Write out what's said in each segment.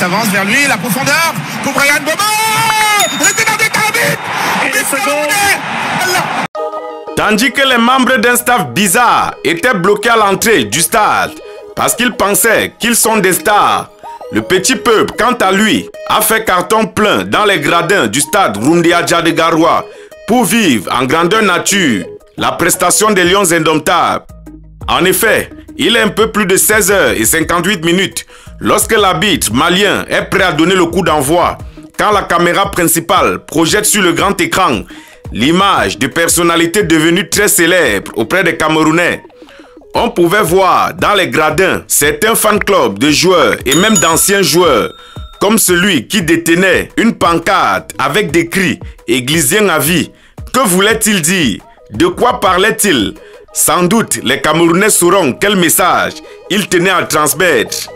s'avance vers lui, la profondeur pour Brian Bomo. Restez dans des carabines. Et les secondes. Tandis que les membres d'un staff bizarre étaient bloqués à l'entrée du stade parce qu'ils pensaient qu'ils sont des stars, le petit peuple, quant à lui, a fait carton plein dans les gradins du stade Rundiadja de Garoua pour vivre en grandeur nature la prestation des Lions indomptables. En effet, il est un peu plus de 16h58 lorsque l'arbitre malien est prêt à donner le coup d'envoi quand la caméra principale projette sur le grand écran l'image de personnalités devenues très célèbres auprès des Camerounais. On pouvait voir dans les gradins certains fan clubs de joueurs et même d'anciens joueurs, comme celui qui détenait une pancarte avec des cris « Églisien à vie ». Que voulait-il dire? De quoi parlait-il? Sans doute, les Camerounais sauront quel message il tenait à transmettre.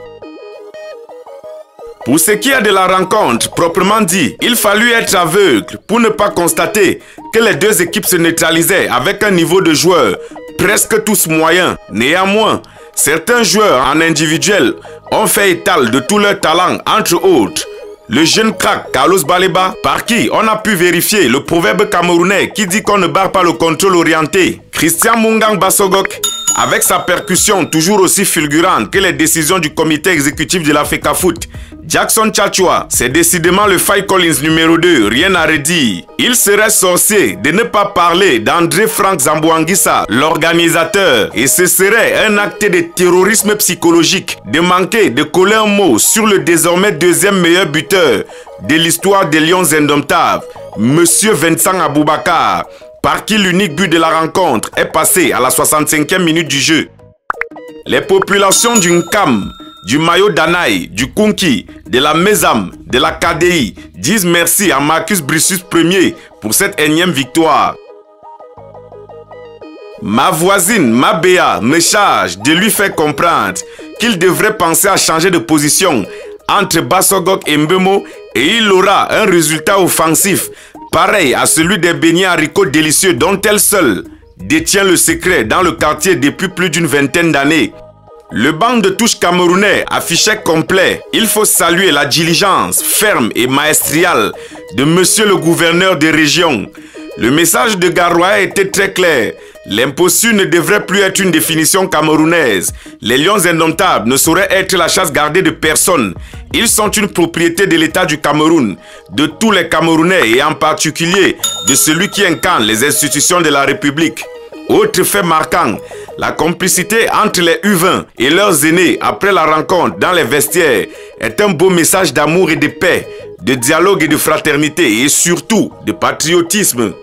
Pour ce qui est de la rencontre, proprement dit, il fallut être aveugle pour ne pas constater que les deux équipes se neutralisaient avec un niveau de joueurs presque tous moyens. Néanmoins, certains joueurs en individuel ont fait étal de tout leur talent, entre autres le jeune crack Carlos Baleba, par qui on a pu vérifier le proverbe camerounais qui dit qu'on ne barre pas le contrôle orienté. Christian Mungang Bassogok, avec sa percussion toujours aussi fulgurante que les décisions du comité exécutif de la FECAFOOT. Jackson Tchatchoua, c'est décidément le Phil Collins numéro 2, rien à redire. Il serait sorcier de ne pas parler d'André Frank Zambouanguissa, l'organisateur, et ce serait un acte de terrorisme psychologique de manquer de coller un mot sur le désormais deuxième meilleur buteur de l'histoire des Lions indomptables, Monsieur Vincent Aboubakar, par qui l'unique but de la rencontre est passé à la 65e minute du jeu. Les populations du Nkam, du Mayo Danaï, du Kunki, de la Mesam, de la KDI disent merci à Marcus Brissus Ier pour cette énième victoire. Ma voisine, Mabea, me charge de lui faire comprendre qu'il devrait penser à changer de position entre Bassogok et Mbemo et il aura un résultat offensif pareil à celui des beignets haricots délicieux dont elle seule détient le secret dans le quartier depuis plus d'une vingtaine d'années. Le banc de touche camerounais affichait complet. Il faut saluer la diligence ferme et maestriale de monsieur le gouverneur de région. Le message de Garoua était très clair. L'imposture ne devrait plus être une définition camerounaise. Les Lions indomptables ne sauraient être la chasse gardée de personne. Ils sont une propriété de l'État du Cameroun, de tous les Camerounais et en particulier de celui qui incarne les institutions de la République. Autre fait marquant, la complicité entre les U20 et leurs aînés après la rencontre dans les vestiaires est un beau message d'amour et de paix, de dialogue et de fraternité et surtout de patriotisme.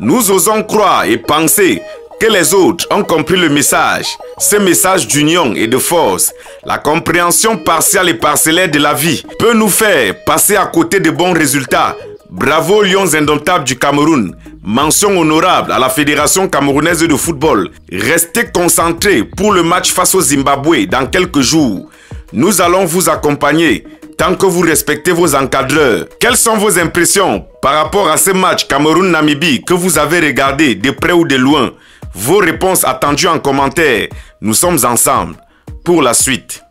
Nous osons croire et penser que les autres ont compris le message, ce message d'union et de force. La compréhension partielle et parcellaire de la vie peut nous faire passer à côté de bons résultats. Bravo Lions indomptables du Cameroun. Mention honorable à la Fédération camerounaise de football. Restez concentrés pour le match face au Zimbabwe dans quelques jours. Nous allons vous accompagner tant que vous respectez vos encadreurs. Quelles sont vos impressions par rapport à ce match Cameroun-Namibie que vous avez regardé de près ou de loin? Vos réponses attendues en commentaire. Nous sommes ensemble pour la suite.